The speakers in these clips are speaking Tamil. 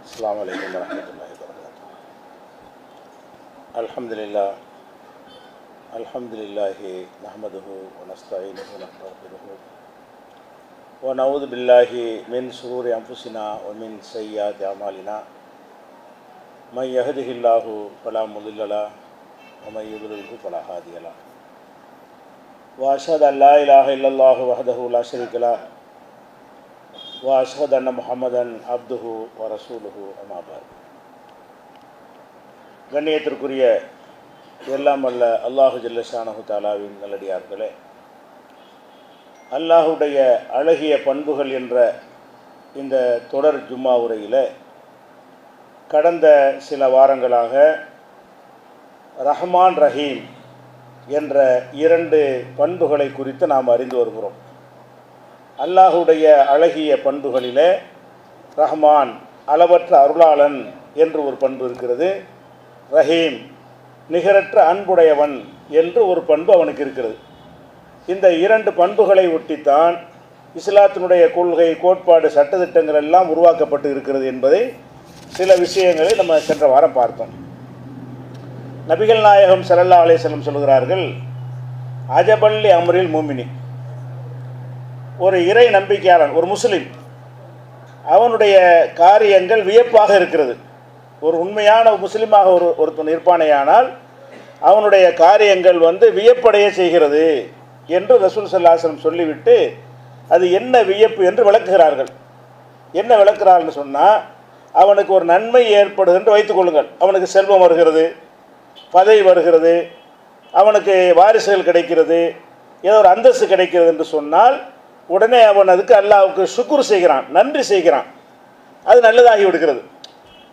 अस्सलामु अलैकुम वरहमतुल्लाहि वबरकातुहू। अल्हम्दुलिल्लाहि नहमदुहु व नस्तईनुहु व नस्तगफिरुहु व नऊज़ु बिल्लाहि मिन शुरूरि अंफुसिना व मिन सय्यिआति अमालिना मन यहदिहिल्लाहु फला मुदिल्ल लहु व मन युद्लिल्हु फला हादिय लहु व अशहदु अन ला इलाहा इल्लल्लाहु वहदहु ला शरीका लहु व अशहदु अन्न मुहम्मदन अब्दुहु व रसूलुहु अम्मा बअद। கண்ணியத்திற்குரிய எல்லாம் வல்ல அல்லாஹு ஜல்லஷானஹு தஆலாவின் நல்லடியார்களே, அல்லாஹுடைய அழகிய பண்புகள் என்ற இந்த தொடர் ஜும்மா உரையில் கடந்த சில வாரங்களாக ரஹ்மான் ரஹீம் என்ற இரண்டு பண்புகளை குறித்து நாம் அறிந்து வருகிறோம். அல்லாஹுடைய அழகிய பண்புகளிலே ரஹ்மான் அளவற்ற அருளாளன் என்று ஒரு பண்பு இருக்கிறது. ரஹீம் நிகரற்ற அன்புடையவன் என்று ஒரு பண்பு அவனுக்கு இருக்கிறது. இந்த இரண்டு பண்புகளை ஒட்டித்தான் இஸ்லாத்தினுடைய கொள்கை, கோட்பாடு, சட்டத்திட்டங்கள் எல்லாம் உருவாக்கப்பட்டு இருக்கிறது என்பதை சில விஷயங்களை நம்ம சென்ற வாரம் பார்த்தோம். நபிகள் நாயகம் ஸல்லல்லாஹு அலைஹி வஸல்லம் சொல்கிறார்கள், அஜபல்லி அம்ரில் மூமினி, ஒரு இறை நம்பிக்கையாளன், ஒரு முஸ்லிம், அவனுடைய காரியங்கள் வியப்பாக இருக்கிறது. ஒரு உண்மையான முஸ்லீமாக ஒருத்தன் இருப்பானேயானால் அவனுடைய காரியங்கள் வியப்படைய செய்கிறது என்று ரசூல் ஸல்லல்லாஹு அலைஹி வஸல்லம் சொல்லிவிட்டு அது என்ன வியப்பு என்று விளக்குகிறார்கள். என்ன விளக்குறாள்னு சொன்னால், அவனுக்கு ஒரு நன்மை ஏற்படுது என்று வைத்துக்கொள்ளுங்கள். அவனுக்கு செல்வம் வருகிறது, பதவி வருகிறது, அவனுக்கு வாரிசுகள் கிடைக்கிறது, ஏதோ ஒரு அந்தஸ்து கிடைக்கிறது என்று சொன்னால் உடனே அவன் அதுக்கு அல்லாஹ்வுக்கு ஷுக்ர் செய்கிறான், நன்றி செய்கிறான். அது நல்லதாகி விடுகிறது.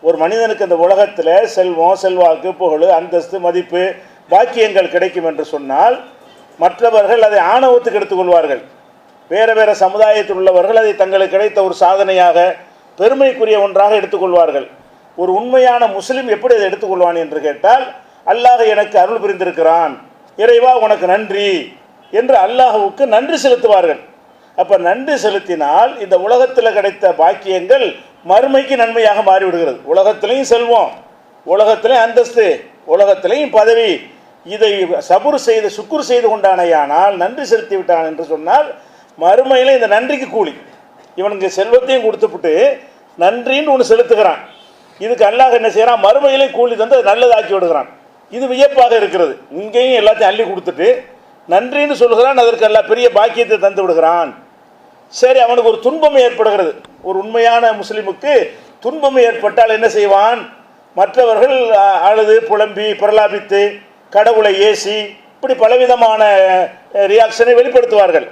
ஒரு மனிதனுக்கு இந்த உலகத்தில் செல்வம், செல்வாக்கு, புகழ், அந்தஸ்து, மதிப்பு, பாக்கியங்கள் கிடைக்கும் என்று சொன்னால் மற்றவர்கள் அதை ஆணவத்துக்கு எடுத்துக்கொள்வார்கள். வேறு வேறு சமுதாயத்தில் உள்ளவர்கள் அதை தங்களுக்கு கிடைத்த ஒரு சாதனையாக, பெருமைக்குரிய ஒன்றாக எடுத்துக்கொள்வார்கள். ஒரு உண்மையான முஸ்லீம் எப்படி அதை எடுத்துக்கொள்வான் என்று கேட்டால், அல்லாஹ் எனக்கு அருள் புரிந்திருக்கிறான், இறைவா உனக்கு நன்றி என்று அல்லாஹ்வுக்கு நன்றி செலுத்துவார்கள். அப்போ நன்றி செலுத்தினால் இந்த உலகத்தில் கிடைத்த பாக்கியங்கள் மறுமைக்கு நன்மையாக மாறிவிடுகிறது. உலகத்திலையும் செல்வம், உலகத்திலையும் அந்தஸ்து, உலகத்திலையும் பதவி, இதை சபுர் செய்து சுக்குர் செய்து கொண்டானையானால், நன்றி செலுத்தி விட்டான் என்று சொன்னால் மறுமையில் இந்த நன்றிக்கு கூலி. இவனுக்கு செல்வத்தையும் கொடுத்துவிட்டு நன்றின்னு ஒன்று செலுத்துகிறான். இதுக்கு அல்லாஹ் என்ன செய்கிறான், மறுமையிலே கூலி தந்து அதை நல்லதாக்கி விடுகிறான். இது வியப்பாக இருக்கிறது. இங்கேயும் எல்லாத்தையும் அள்ளி கொடுத்துட்டு நன்றின்னு சொல்கிறான், அதற்கு அல்லாஹ் பெரிய பாக்கியத்தை தந்து விடுகிறான். சரி, அவனுக்கு ஒரு துன்பம் ஏற்படுகிறது. ஒரு உண்மையான முஸ்லீமுக்கு துன்பம் ஏற்பட்டால் என்ன செய்வான், மற்றவர்கள் அழுது புலம்பி பிரலாபித்து கடவுளை ஏசி இப்படி பலவிதமான ரியாக்ஷனை வெளிப்படுத்துவார்கள்.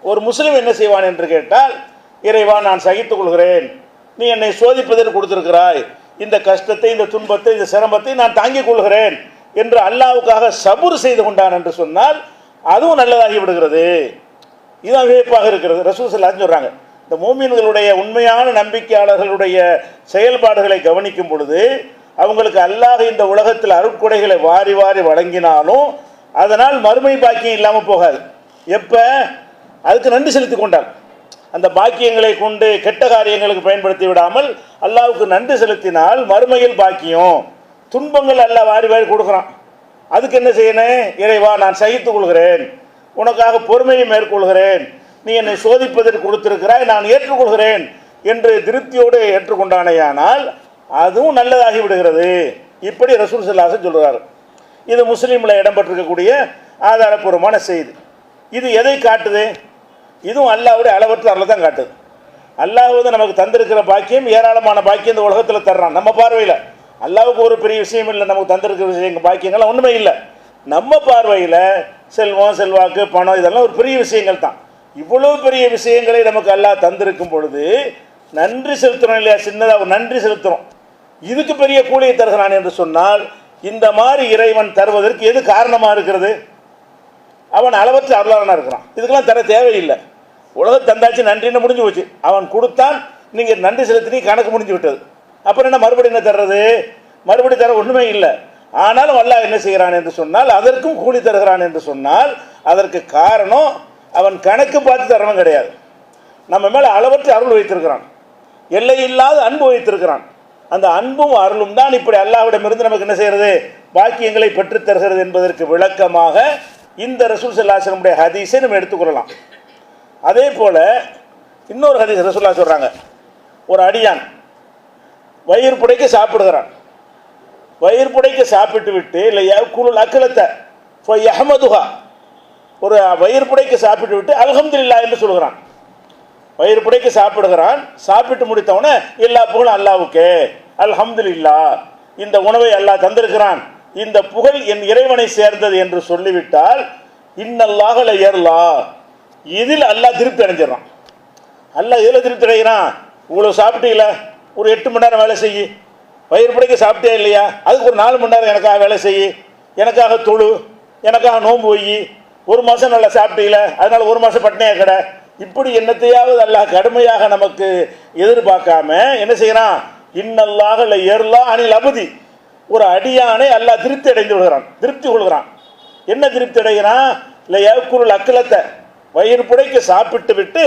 ஒரு முஸ்லீம் என்ன செய்வான் என்று கேட்டால், இறைவா நான் சகித்துக் கொள்கிறேன், நீ என்னை சோதிப்பதற்கு கொடுத்திருக்கிறாய், இந்த கஷ்டத்தை, இந்த துன்பத்தை, இந்த சிரமத்தை நான் தாங்கிக் கொள்கிறேன் என்று அல்லாஹ்வுக்காக சபுர் செய்து கொண்டான் என்று சொன்னால் அதுவும் நல்லதாகி விடுகிறது. இதுதான் வியப்பாக இருக்கிறது. ரசூல் ஸல்லல்லாஹு அலைஹி வஸல்லம் சொல்கிறாங்க, இந்த மூமின்களுடைய உண்மையான நம்பிக்கையாளர்களுடைய செயல்பாடுகளை கவனிக்கும் பொழுது அவங்களுக்கு அல்லாஹ் இந்த உலகத்தில் அருட்கொடைகளை வாரி வாரி வழங்கினாலும் அதனால் மறுமை பாக்கியம் இல்லாமல் போகாது. எப்போ அதுக்கு நன்றி செலுத்தி கொண்டால், அந்த பாக்கியங்களை கொண்டு கெட்ட காரியங்களுக்கு பயன்படுத்தி விடாமல் அல்லாஹ்வுக்கு நன்றி செலுத்தினால் மறுமையில் பாக்கியம், துன்பங்கள் அல்லாஹ் வாரி வாரி கொடுக்குறான். அதுக்கு என்ன செய்யணும், இறைவா நான் சகித்துக் கொள்கிறேன், உனக்காக பொறுமையை மேற்கொள்கிறேன், நீ என்னை சோதிப்பதற்கு கொடுத்திருக்கிறாய், நான் ஏற்றுக்கொள்கிறேன் என்று திருப்தியோடு ஏற்றுக்கொண்டானேயானால் அதுவும் நல்லதாகி விடுகிறது. இப்படி ரசூல் ஸல்லல்லாஹு அலைஹி வஸல்லம் சொல்கிறார். இது முஸ்லீமில் இடம்பெற்றிருக்கக்கூடிய ஆதாரப்பூர்வமான செய்தி. இது எதை காட்டுது, இதுவும் அல்லாஹ்வுடைய அளவற்ற அருளை தான் காட்டுது. அல்லாஹ் நமக்கு தந்திருக்கிற பாக்கியம், ஏராளமான பாக்கியம் இந்த உலகத்தில் தர்றான். நம்ம பார்வையில் அல்லாஹ்வுக்கு ஒரு பெரிய விஷயம் இல்லை, நமக்கு தந்திருக்கிற விஷயங்கள் பாக்கியங்கள்லாம் ஒன்றுமே இல்லை. நம்ம பார்வையில் செல்வம், செல்வாக்கு, பணம் இதெல்லாம் ஒரு பெரிய விஷயங்கள் தான். இவ்வளோ பெரிய விஷயங்களை நமக்கு அல்லாஹ் தந்திருக்கும் பொழுது நன்றி செலுத்துகிறோம் இல்லையா, சின்னதாக ஒரு நன்றி செலுத்துகிறோம். இதுக்கு பெரிய கூலியை தருகிறான் என்று சொன்னால் இந்த மாதிரி இறைவன் தருவதற்கு எது காரணமாக இருக்கிறது, அவன் அளவற்ற அருளாளனாக இருக்கிறான். இதுக்கெல்லாம் தர தேவையில்லை. உலகம் தந்தாச்சு, நன்றின்னு முடிஞ்சு போச்சு. அவன் கொடுத்தான், நீங்கள் நன்றி செலுத்தி கணக்கு முடிஞ்சு விட்டது. அப்புறம் என்ன மறுபடியும் என்ன தர்றது, மறுபடி தர ஒன்றுமே இல்லை. ஆனாலும் அல்லாஹ் என்ன செய்கிறான் என்று சொன்னால் அதற்கும் கூலி தருகிறான் என்று சொன்னால் அதற்கு காரணம் அவன் கணக்கு பார்த்து தரணும் கிடையாது. நம்ம மேலே அளவற்ற அருள் வைத்திருக்கிறான், எல்லை இல்லாத அன்பு வைத்திருக்கிறான். அந்த அன்பும் அருளும் தான் இப்படி அல்லாஹ்விடமிருந்து நமக்கு என்ன செய்கிறது, பாக்கியங்களை பெற்றுத் தருகிறது என்பதற்கு விளக்கமாக இந்த ரசூல் ஸல்லல்லாஹு அலைஹி வஸல்லம் ஹதீஸை நம்ம எடுத்துக்கொள்ளலாம். அதே போல் இன்னொரு ஹதீஸ் ரசூலுல்லாஹ் சொல்கிறாங்க, ஒரு அடியான் வயிறு புடைக்க சாப்பிடுகிறான். வயிறு புடைக்க சாப்பிட்டு விட்டு இல்லையா குருள் அக்கலத்தை யஹ்மதுஹா, ஒரு வயிறு புடைக்க சாப்பிட்டு விட்டு அல்ஹம்துலில்லாஹ் என்று சொல்கிறான். வயிறு புடைக்க சாப்பிடுகிறான். சாப்பிட்டு முடித்தவொடனே எல்லா புகழும் அல்லாஹ்வுக்கே, அல்ஹம்துலில்லாஹ், இந்த உணவை அல்லாஹ் தந்திருக்கிறான், இந்த புகழ் என் இறைவனை சேர்ந்தது என்று சொல்லிவிட்டால் இன்னல்லாஹ லயர்லா, இதில் அல்லாஹ் திருப்தி அடைஞ்சிடறான். அல்லாஹ் இதில் திருப்தி அடைகிறான். இவ்வளோ சாப்பிட்டீங்களா, ஒரு 8 மணி நேரம் வேலை செய்யி, வயிறு பிடிக்க சாப்பிட்டே இல்லையா, அதுக்கு ஒரு 4 மணி நேரம் எனக்காக வேலை செய்யி, எனக்காக தொழு, எனக்காக நோன்பு வை, 1 மாதம் நல்லா சாப்பிட்டீங்களா, அதனால் 1 மாதம் பட்டினியாக கடை, இப்படி என்னத்தையாவது அல்லாஹ் கடுமையாக நமக்கு எதிர்பார்க்காம என்ன செய்யறான், இன்னல்லாஹ லயர்லா அனில் அபதி, ஒரு அடியானை அல்லாஹ் திருப்தி அடைந்து விடுகிறான், திருப்தி கொள்கிறான். என்ன திருப்தி அடைகிறான், இல்லை யக்குருள் அக்கலத்தை, வயிறு புடைக்க சாப்பிட்டு விட்டு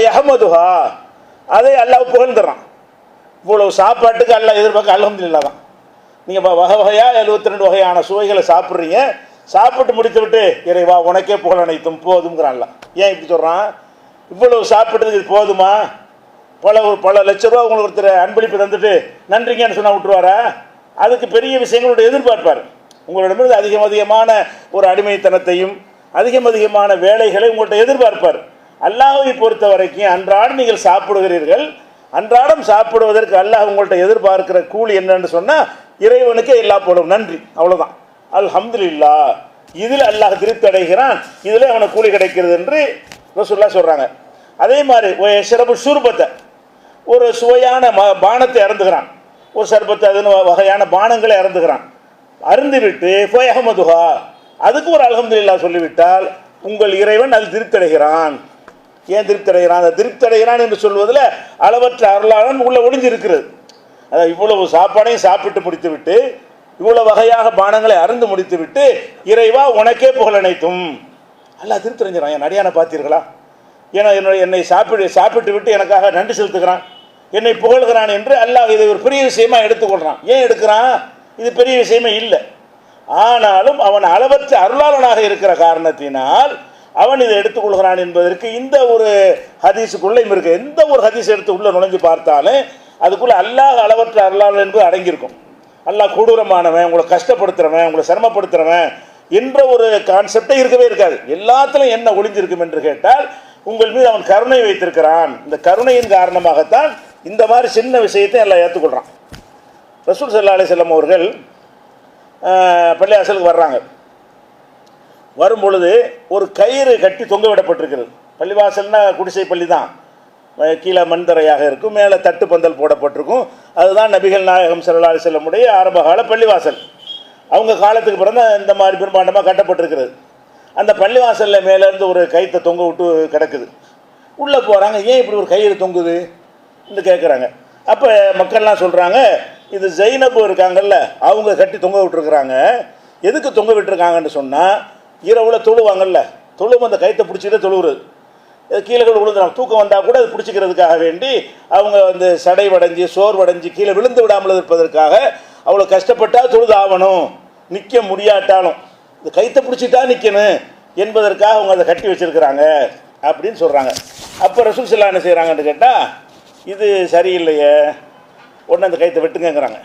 யஹ்மதுஹா, அதை அல்லாஹ் புகழ்ந்துடுறான். இவ்வளவு சாப்பாட்டுக்கு அல்லாஹ் எதிர்பார்க்க அல்ஹம்துலில்லாஹ் தான். நீங்கள் வகை வகையாக 72 வகையான சுவைகளை சாப்பிட்றீங்க, சாப்பிட்டு முடித்து விட்டு இறைவா உனக்கே புகழ் அனைத்தும் போதுங்கிறான்ல. ஏன் இப்படி சொல்கிறான், இவ்வளவு சாப்பிட்டதுக்கு இது போதுமா, பல லட்ச ரூபா உங்களுக்கு ஒருத்தர் அன்பளிப்பு தந்துட்டு நன்றிங்கன்னு சொன்னால் விட்டுருவாரா, அதுக்கு பெரிய விஷயங்களோட எதிர்பார்ப்பார். உங்களிடமிருந்து அதிகமான ஒரு அடிமைத்தனத்தையும் அதிகமான வேலைகளை உங்கள்கிட்ட எதிர்பார்ப்பார். அல்லாஹ்வை பொறுத்த வரைக்கும் அன்றாடம் நீங்கள் சாப்பிடுகிறீர்கள், அன்றாடம் சாப்பிடுவதற்கு அல்லாஹ் உங்கள்கிட்ட எதிர்பார்க்கிற கூலி என்னன்னு சொன்னால் இறைவனுக்கே எல்லா போடும் நன்றி, அவ்வளோதான். அல்ஹம்துலில்லாஹ், இதில் அல்லாஹ் திருப்தி அடைகிறான், இதில் அவனுக்கு கூலி கிடைக்கிறது என்று ரசூலுல்லாஹ் சொல்கிறாங்க. அதே மாதிரி ஷரபு ஷுர்பத்தை, ஒரு சுவையான பானத்தை அருந்துகிறான், ஒரு சர்பத்தை அதுன்னு வகையான பானங்களை அருந்துகிறான். அருந்துவிட்டு ஃபயஹ்மதுஹா, அதுக்கு ஒரு அல்ஹம்துலில்லாஹ் சொல்லிவிட்டால் உங்கள் இறைவன் அது திருப்தி அடைகிறான். ஏன் திருப்தி அடைகிறான், அந்த திருப்தி அடைகிறான் என்று சொல்வதில் அளவற்ற அருளாளன் உள்ள ஒளிஞ்சு இருக்கிறது. அதாவது இவ்வளவு சாப்பாடையும் சாப்பிட்டு முடித்து விட்டு, இவ்வளவு வகையாக பானங்களை அருந்து முடித்து விட்டு இறைவா உனக்கே புகழ் அனைத்தும், அல்லாஹ் திருப்தி அடைஞ்சிடறான். என் அடியானை பார்த்தீர்களா, ஏன்னா என்னை சாப்பிட்டு விட்டு எனக்காக நன்றி செலுத்துகிறான், என்னை புகழ்கிறான் என்று அல்லாஹ் இதை ஒரு பெரிய விஷயமா எடுத்துக்கொள்கிறான். ஏன் எடுக்கிறான், இது பெரிய விஷயமே இல்லை. ஆனாலும் அவன் அளவற்ற அருளாளனாக இருக்கிற காரணத்தினால் அவன் இதை எடுத்துக்கொள்கிறான் என்பதற்கு இந்த ஒரு ஹதீஸுக்குள்ளேயும் இருக்கு. எந்த ஒரு ஹதீஸ் எடுத்து உள்ள நுழைஞ்சு பார்த்தாலும் அதுக்குள்ள அல்லாஹ் அளவற்ற அருளாளன் என்பது அடங்கியிருக்கும். அல்லாஹ் கொடூரமானவன், உங்களை கஷ்டப்படுத்துறவன், உங்களை சிரமப்படுத்துறவன் என்ற ஒரு கான்செப்டே இருக்கவே இருக்காது. எல்லாத்திலும் என்ன ஒளிஞ்சிருக்கும் என்று கேட்டால் உங்கள் மீது அவன் கருணை வைத்திருக்கிறான். இந்த கருணையின் காரணமாகத்தான் இந்த மாதிரி சின்ன விஷயத்தை எல்லாம் ஏற்றுக்கொள்கிறான். ரசூல் ஸல்லல்லாஹு அலைஹி வஸல்லம் அவர்கள் பள்ளிவாசலுக்கு வர்றாங்க. வரும்பொழுது ஒரு கயிறு கட்டி தொங்க விடப்பட்டிருக்கிறது. பள்ளிவாசல்னா குடிசை பள்ளி தான், கீழே மண்தரையாக இருக்கும், மேலே தட்டு பந்தல் போடப்பட்டிருக்கும். அதுதான் நபிகள் நாயகம் ஸல்லல்லாஹு அலைஹி வஸல்லமுடைய ஆரம்பகால பள்ளிவாசல். அவங்க காலத்துக்கு பிறந்த இந்த மாதிரி பெரும்பாண்டமாக கட்டப்பட்டிருக்கிறது. அந்த பள்ளிவாசலில் மேலேருந்து ஒரு கயிற்றை தொங்க விட்டு கிடக்குது. உள்ளே போகிறாங்க, ஏன் இப்படி ஒரு கயிறு தொங்குது என்று கேட்குறாங்க. அப்போ மக்கள்லாம் சொல்கிறாங்க, இது ஜைனப் இருக்காங்கல்ல, அவங்க கட்டி தொங்க விட்டுருக்குறாங்க. எதுக்கு தொங்க விட்டுருக்காங்கன்னு சொன்னால், இரவில் தொழுவாங்கல்ல, தொழுவும் அந்த கயிற்றை பிடிச்சிக்கிட்டே தொழுவுறது, கீழே விழுந்துறாங்க, தூக்கம் வந்தால் கூட அது பிடிச்சிக்கிறதுக்காக வேண்டி அவங்க வந்து சடைவடைஞ்சி சோர்வடைஞ்சி கீழே விழுந்து விடாமல் இருப்பதற்காக அவ்வளோ கஷ்டப்பட்டால் தொழுது ஆகணும், நிற்க முடியாட்டாலும் இந்த கயிற்றை பிடிச்சிட்டா நிற்கணும் என்பதற்காக அவங்க அதை கட்டி வச்சுருக்கிறாங்க அப்படின்னு சொல்கிறாங்க. அப்போ ரசூல் ஸல்லல்லாஹு என்ன செய்கிறாங்கன்னு கேட்டால், இது சரியில்லையே, உடனே அந்த கயிற்றை வெட்டுங்கிறாங்க.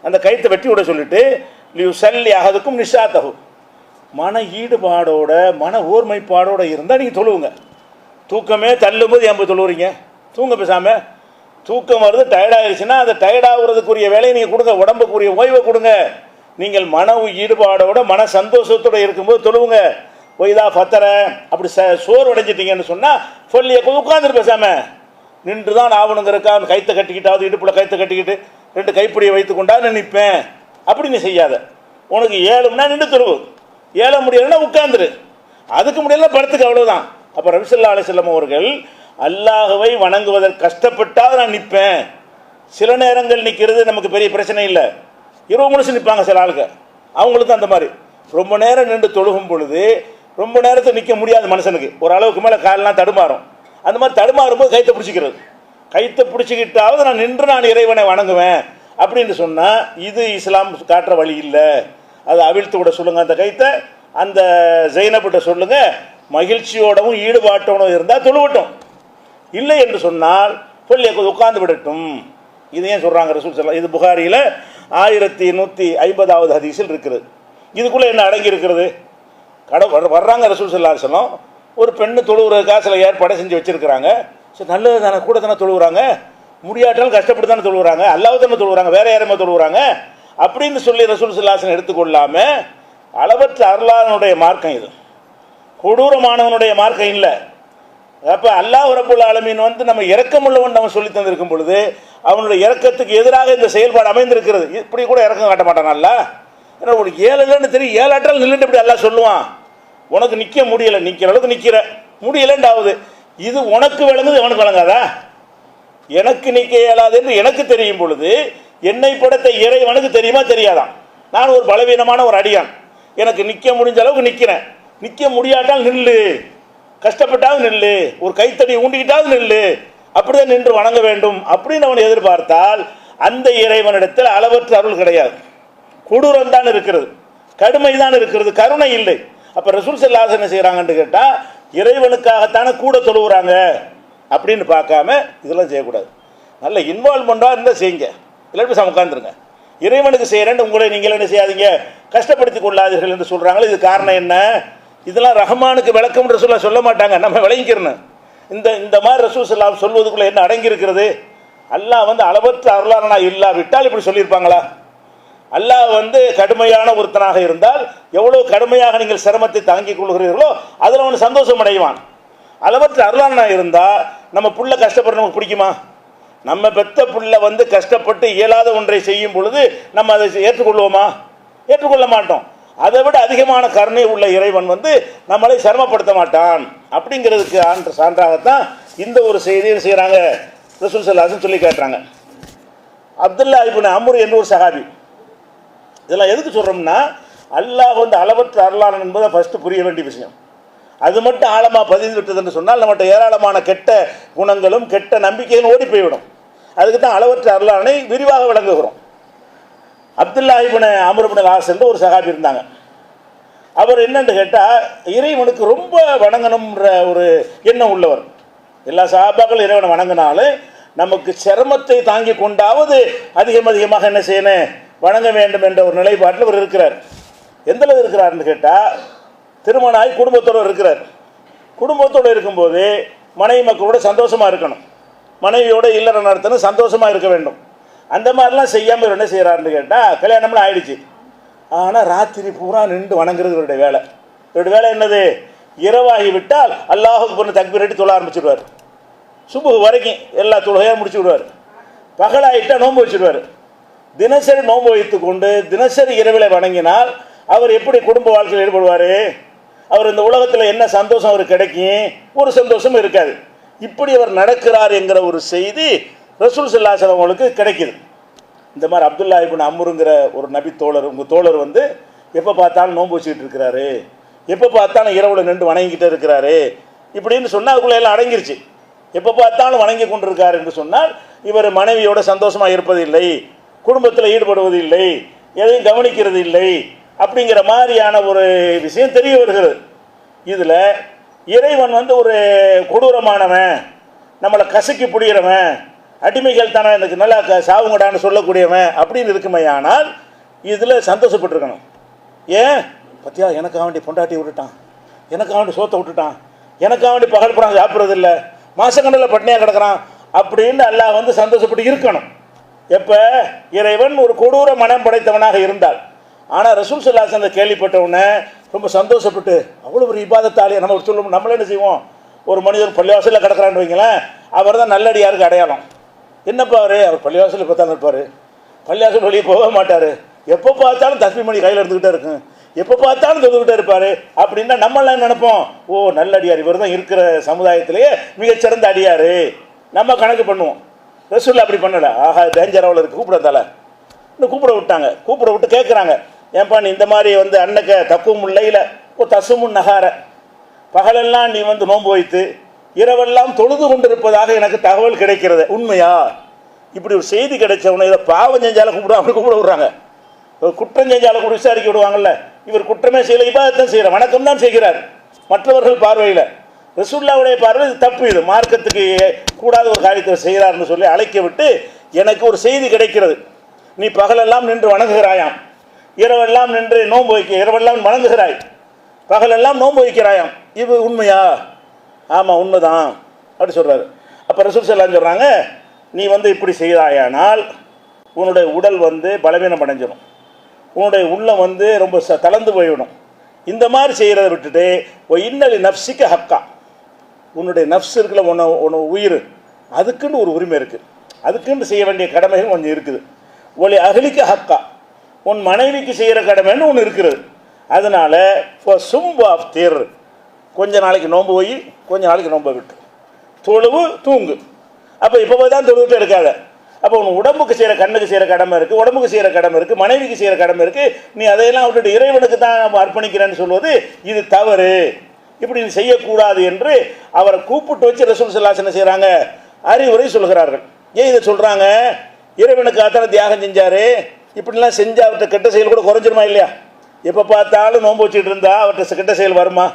அந்த கயிற்றை வெட்டி விட சொல்லிட்டு லியூ சல்லி அஹதுக்கும் நிஷாத்தஹு, மன ஈடுபாடோட மன ஓர்மைப்பாடோடு இருந்தால் நீங்கள் தொழுவுங்க. தூக்கமே தள்ளும்போது ஏன் போய் தொழுவுறீங்க, தூங்க பேசாமல். தூக்கம் வருது, டயர்டாகிடுச்சுன்னா அந்த டயர்டாகிறதுக்குரிய வேலையை நீங்கள் கொடுங்க, உடம்புக்குரிய ஓய்வை கொடுங்க. நீங்கள் மன ஈடுபாடோட மன சந்தோஷத்தோடு இருக்கும்போது தொழுவுங்க. ஒய்தா ஃபத்தர, அப்படி சோறு அடைஞ்சிட்டிங்கன்னு சொன்னால் சொல்லிய உட்காந்துரு பேசாமல். நின்று தான் ஆகணுங்கிறக்கா கைத்தை கட்டிக்கிட்டாவது இடுப்பில் கைத்தை கட்டிக்கிட்டு 2 கைப்பிடியை வைத்து கொண்டாது நிற்பேன் அப்படி நீ செய்யாத. உனக்கு 7 மணி நேரம் நின்று தொழுவு, 7 முடியலைன்னா உட்காந்துரு, அதுக்கு முடியல படுத்துக்கு, அவ்வளோதான். அப்போ நபி ஸல்லல்லாஹு அலைஹி வஸல்லம் அவர்கள் அல்லாஹ்வை வணங்குவதற்கு கஷ்டப்பட்டால் நான் நிற்பேன். சில நேரங்கள் நிற்கிறது நமக்கு பெரிய பிரச்சனை இல்லை, 20 நிமிஷம் நிற்பாங்க சில ஆளுங்க, அவங்களுக்கு அந்த மாதிரி ரொம்ப நேரம் நின்று தொழுகும் பொழுது ரொம்ப நேரத்தை நிற்க முடியாது மனுஷனுக்கு, ஒரு அளவுக்கு மேலே காலெலாம் தடுமாறும். அந்த மாதிரி தடுமாறும்போது கைத்தை பிடிச்சிக்கிறது, கைத்தை பிடிச்சிக்கிட்டாவது நான் நின்று நான் இறைவனை வணங்குவேன் அப்படின்னு சொன்னால் இது இஸ்லாம் காட்டுற வழி இல்லை. அதை அவிழ்த்து விட சொல்லுங்கள் அந்த கைத்தை, அந்த ஜெய்னபிட்ட சொல்லுங்கள், மகிழ்ச்சியோடவும் ஈடுபாட்டோடும் இருந்தால் தொழுவட்டும். இல்லை என்று சொன்னால் சொல்லி உட்கார்ந்து விடட்டும். இது ஏன் சொல்கிறாங்க ரசூல் ஸல்லல்லாஹு அலைஹி வஸல்லம்? இது புகாரியில் 1150வது ஹதீஸில் இருக்கிறது. இதுக்குள்ளே என்ன அடங்கி இருக்கிறது? வர்றாங்க ரசூல் ஸல்லல்லாஹு அலைஹி வஸல்லம், ஒரு பெண்ணு தொழுவுறதுக்காக சில ஏற்பாடை செஞ்சு வச்சுருக்கிறாங்க. சரி, நல்லது தானே, கூட தானே தொழுவுறாங்க, முடியாட்டாலும் கஷ்டப்பட்டு தானே தொழுவுறாங்க, அல்லாஹ் தானே தொழுவுறாங்க, வேற யாருமே தொழுவுறாங்க அப்படின்னு சொல்லி ரசூல் ஸல்லல்லாஹு அலைஹி வஸல்லம் எடுத்துக்கொள்ளாமல், அளவற்ற அருளாளனுடைய மார்க்கம் இது, கொடூரமானவனுடைய மார்க்கம் இல்லை. அப்போ அல்லாஹ் ரப்புல் ஆலமீன் வந்து நம்ம இரக்கமுள்ளவன் நம்ம சொல்லி தந்திருக்கும் பொழுது அவனுடைய இரக்கத்துக்கு எதிராக இந்த செயல்பாடு அமைந்திருக்கிறது. இப்படி கூட இரக்கம் காட்ட மாட்டான் அல்ல. ஏன்னா உனக்கு ஏழு இல்லைன்னு தெரியும், 7 ஆற்றால் நில்லுன்னு இப்படி எல்லாம் சொல்லுவான். உனக்கு நிற்க முடியலை, நிற்கிற அளவுக்கு நிற்கிற முடியலன்றாவது. இது உனக்கு விளங்குது, அவனுக்கு விளங்காதா? எனக்கு நிற்க இயலாது என்று எனக்கு தெரியும் பொழுது என்னை படைத்த இறைவனுக்கு தெரியுமா தெரியாதான்? நான் ஒரு பலவீனமான ஒரு அடியான், எனக்கு நிற்க முடிஞ்ச அளவுக்கு நிற்கிறேன். நிற்க முடியாட்டால் நில்லு, கஷ்டப்பட்டாவது நில்லு, ஒரு கைத்தடி ஊண்டிக்கிட்டாவது நில்லு, அப்படிதான் நின்று வணங்க வேண்டும் அப்படின்னு அவன் எதிர்பார்த்தால் அந்த இறைவனிடத்தில் அளவற்ற அருள் கிடையாது. கொடூரம் தான் இருக்கிறது, கடுமை தான் இருக்கிறது, கருணை இல்லை. அப்போ ரசூல் ஸல்லல்லாஹு அலைஹி வஸல்லம் என்ன செய்கிறாங்கன்னு கேட்டால், இறைவனுக்காகத்தானே கூட தொழுவுறாங்க அப்படின்னு பார்க்காம இதெல்லாம் செய்யக்கூடாது. நல்ல இன்வால்மெண்ட்டாக இருந்தால் செய்யுங்க, இல்லாட்டி போய் உட்காந்துருங்க. இறைவனுக்கு செய்கிறேன்னு உங்களை நீங்கள் என்ன செய்யாதீங்க, கஷ்டப்படுத்தி கொள்ளாதீர்கள் என்று சொல்கிறாங்களே. இது காரணம் என்ன? இதெல்லாம் ரஹ்மானுக்கு விளக்கம் ரசூலுல்லாஹ் சொல்ல மாட்டாங்க, நம்ம விளங்கிக்கிறணும். இந்த மாதிரி ரசூல் ஸல்லல்லாஹு அலைஹி வஸல்லம் சொல்வதுக்குள்ளே என்ன அடங்கி இருக்கிறது? அல்லாஹ் வந்து அளவற்ற அருளாளனா இல்லாவிட்டால் இப்படி சொல்லியிருப்பாங்களா? அல்லாஹ் வந்து கடுமையான ஒருத்தனாக இருந்தால் எவ்வளோ கடுமையாக நீங்கள் சிரமத்தை தாங்கிக் கொள்கிறீர்களோ அதில் அவன் சந்தோஷம் அடைவான். அளவற்ற அருளாளனா இருந்தால் நம்ம புள்ள கஷ்டப்படுற நமக்கு பிடிக்குமா? நம்ம பெத்த புள்ள வந்து கஷ்டப்பட்டு இயலாத ஒன்றை செய்யும் பொழுது நம்ம அதை ஏற்றுக்கொள்வோமா? ஏற்றுக்கொள்ள மாட்டோம். அதை விட அதிகமான கருணை உள்ள இறைவன் வந்து நம்மளை சிரமப்படுத்த மாட்டான். அப்படிங்கிறதுக்கு சான்றாகத்தான் இந்த ஒரு செய்தியை செய்கிறாங்க ரசூல் ஸல்லல்லாஹு அலைஹி வஸல்லம் சொல்லி காட்டுறாங்க. அப்துல்லா இப்னு அம்ர் என்ற ஒரு சஹாபி. இதெல்லாம் எதுக்கு சொல்கிறோம்னா, அல்லாஹ் வந்து அளவற்ற அருளாளன் என்பதை ஃபஸ்ட்டு புரிய வேண்டிய விஷயம். அது மட்டும் ஆழமாக பதிந்து விட்டதுன்னு சொன்னால் நம்மகிட்ட ஏராளமான கெட்ட குணங்களும் கெட்ட நம்பிக்கைகளும் ஓடி போய்விடும். அதுக்கு தான் அளவற்ற அருளாளனை விரிவாக விளங்குகிறோம். அப்துல்லா இப்னு அம்ர் இப்னு ஆஸ் என்ற ஒரு சஹாபி இருந்தாங்க. அவர் என்னன்னு கேட்டால், இறைவனுக்கு ரொம்ப வணங்கணுன்ற ஒரு எண்ணம் உள்ளவர். எல்லா சஹாபாக்களும் இறைவனை வணங்கினாலும் நமக்கு சிரமத்தை தாங்கி கொண்டாவது அதிகமாக என்ன செய்யணும், வணங்க வேண்டும் என்ற ஒரு நிலைப்பாட்டில் அவர் இருக்கிறார். எந்த அளவு இருக்கிறார்னு கேட்டால், திருமணம் ஆகி குடும்பத்தோடு இருக்கிறார். குடும்பத்தோடு இருக்கும்போது மனைவி மக்களோட சந்தோஷமாக இருக்கணும், மனைவியோட இல்லறம் நடத்தணும், சந்தோஷமாக இருக்க வேண்டும். அந்த மாதிரிலாம் செய்யாமல் என்ன செய்கிறாருன்னு கேட்டால், கல்யாணம்லாம் ஆயிடுச்சு, ஆனால் ராத்திரி பூரா நின்று வணங்குறது இவருடைய வேலை. இவருடைய வேலை என்னது? இரவாகி விட்டால் அல்லாஹுக்கு பொண்ணு தக்பீர் அடித்து தொழ ஆரம்பிச்சுடுவார். சுபுஹ் வரைக்கும் எல்லா தொழுகையாக முடிச்சு விடுவார். பகலாயிட்டால் நோன்பு வச்சுடுவார். தினசரி நோன்பு வைத்து கொண்டு தினசரி இரவில் வணங்கினால் அவர் எப்படி குடும்ப வாழ்க்கையில் ஈடுபடுவார்? அவர் இந்த உலகத்தில் என்ன சந்தோஷம் அவருக்கு கிடைக்கும்? ஒரு சந்தோஷமும் இருக்காது. இப்படி அவர் நடக்கிறார் என்கிற ஒரு செய்தி ரசூல் ஸல்லல்லாஹு அலைஹி வஸல்லம் அவங்களுக்கு கிடைக்கிது. இந்த மாதிரி அப்துல்லா இப்னு அம்ருங்கிற ஒரு நபி தோழர், உங்கள் தோழர் வந்து எப்போ பார்த்தாலும் நோன்பு வச்சுக்கிட்டு இருக்கிறாரு, எப்போ பார்த்தாலும் இரவில் நின்று வணங்கிக்கிட்டே இருக்கிறாரு இப்படின்னு சொன்னால் அதுக்குள்ளே எல்லாம் அடங்கிருச்சு. எப்போ பார்த்தாலும் வணங்கி கொண்டிருக்கார் என்று சொன்னால் இவர் மனைவியோட சந்தோஷமாக இருப்பதில்லை, குடும்பத்தில் ஈடுபடுவது இல்லை, எதையும் கவனிக்கிறது இல்லை அப்படிங்கிற மாதிரியான ஒரு விஷயம் தெரிய வருகிறது. இதில் இறைவன் வந்து ஒரு கொடூரமானவன், நம்மளை கசக்கி பிடிக்கிறவன், அடிமைகள் தானே எனக்கு நல்லா சாவுங்கடான்னு சொல்லக்கூடியவன் அப்படின்னு இருக்குமே. ஆனால் இதில் சந்தோஷப்பட்டிருக்கணும். ஏன் பத்தியா, எனக்காக வேண்டி பொண்டாட்டி விட்டுட்டான், எனக்காக வேண்டி சோத்தை விட்டுட்டான், எனக்காக வேண்டி பகல் புறம் சாப்பிட்றது இல்லை, மாசக்கண்டில் பட்னியாக கிடக்கிறான் அப்படின்னு அல்லாஹ் வந்து சந்தோஷப்பட்டு இருக்கணும். எப்போ இறைவன் ஒரு கொடூர மனம் படைத்தவனாக இருந்தால். ஆனால் ரசூல் ஸல்லல்லாஹு அலைஹி வஸல்லம் கேள்விப்பட்டவுடனே ரொம்ப சந்தோஷப்பட்டு அவ்வளோ ஒரு இபாதத்தாலே நம்ம சொல்லுவோம். நம்மளே என்ன செய்வோம், ஒரு மனிதர் பள்ளிவாசலில் கிடக்கிறான்னு வைங்களேன், அவர் தான் நல்லடியாருக்கு அடையாளம். என்னப்பா அவர் பள்ளிவாசலில் பார்த்தாலும் இருப்பார், பள்ளிவாசல் வெளியே போக மாட்டார், எப்போ பார்த்தாலும் தஸ்பீஹ் மணி கையில் இருந்துக்கிட்டே இருக்கும், எப்போ பார்த்தாலும் தொழுதுகிட்டே இருப்பார் அப்படின்னா நம்மளாம் நினைப்போம், ஓ நல்லடியார், இவர் தான் இருக்கிற சமுதாயத்திலேயே மிகச்சிறந்த அடியார் நம்ம கணக்கு பண்ணுவோம். ரசூல் அப்படி பண்ணலை. ஆஹா டேஞ்சராவில் இருக்குது, கூப்பிடத்தால இன்னும் கூப்பிட விட்டாங்க. கூப்பிட விட்டு கேட்குறாங்க, ஏன்பா நீ இந்த மாதிரி வந்து அன்னைக்கு தக்கும் இல்லையில் ஓ தசுமுன் நகார, பகலெல்லாம் நீ வந்து நோன்பு வைத்து இரவெல்லாம் தொழுது கொண்டிருப்பதாக எனக்கு தகவல் கிடைக்கிறது, உண்மையா? இப்படி ஒரு செய்தி கிடைச்சவனே இதை பாவம் செஞ்சாலும் அப்படி கூப்பிட விடுறாங்க. குற்றம் செஞ்சாலும் கூட விசாரிக்க விடுவாங்கல்ல. இவர் குற்றமே செய்யலை, இபாதத்தான் செய்கிறார், வணக்கம் தான் செய்கிறார் மற்றவர்கள் பார்வையில். ரசூலுல்லாஹ்வுடைய பார்வையில் இது தப்பு, இது மார்க்கத்துக்கு கூடாத ஒரு காரியத்தை செய்கிறார்னு சொல்லி அழைக்க விட்டு, எனக்கு ஒரு செய்தி கிடைக்கிறது, நீ பகலெல்லாம் நின்று வணங்குகிறாயாம், இரவெல்லாம் நின்று நோன்பு வைக்க, இரவெல்லாம் வணங்குகிறாய், பகலெல்லாம் நோன்பு வைக்கிறாயாம், இது உண்மையா? ஆமாம் உண்மைதான் அப்படி சொல்கிறாரு. அப்போ ரசூல் ஸல்லல்லாஹு அலைஹி சொல்கிறாங்க, நீ இப்படி செய்தாயானால் உன்னுடைய உடல் பலவீனம் அடைஞ்சிடும், உன்னுடைய உள்ளம் ரொம்ப தளர்ந்து போய்விடும். இந்த மாதிரி செய்கிறத விட்டுட்டு இன்னலி நஃப்ஸிக்க ஹக்கா, உன்னுடைய நஃப்ஸ் இருக்குல்ல, உன்னை உயிர், அதுக்குன்னு ஒரு உரிமை இருக்குது, அதுக்குன்னு செய்ய வேண்டிய கடமைகள் கொஞ்சம் இருக்குது. ஒலி அகலிக்க ஹக்கா, உன் மனைவிக்கு செய்கிற கடமைன்னு ஒன்று இருக்கிறது. அதனால் சும்பாஃப்திர், கொஞ்ச நாளைக்கு நோன்பு போய் கொஞ்ச நாளைக்கு நோன்பை விட்டு தொழுவு தூங்கு. அப்போ இப்போ தான் தொழுவிட்டு இருக்காத. அப்போ உன் உடம்புக்கு செய்கிற, கண்ணுக்கு செய்கிற கடமை இருக்குது, உடம்புக்கு செய்கிற கடமை இருக்குது, மனைவிக்கு செய்கிற கடமை இருக்குது, நீ அதையெல்லாம் விட்டுட்டு இறைவனுக்கு தான் நம்ம அர்ப்பணிக்கிறேன்னு சொல்வது இது தவறு, இப்படி நீ செய்யக்கூடாது என்று அவரை கூப்பிட்டு வச்சு ரசூல் ஸல்லல்லாஹு அலைஹி வஸல்லம் செய்கிறாங்க, அறிவுரை சொல்கிறார்கள். ஏன் இதை சொல்கிறாங்க? இறைவனுக்கு அத்தனை தியாகம் செஞ்சார், இப்படிலாம் செஞ்சால் அவர்கிட்ட கெட்ட செயல் கூட குறைஞ்சிருமா இல்லையா? எப்போ பார்த்தாலும் நோன்பு வச்சுட்டு இருந்தால் அவர்கிட்ட கெட்ட செயல் வருமா?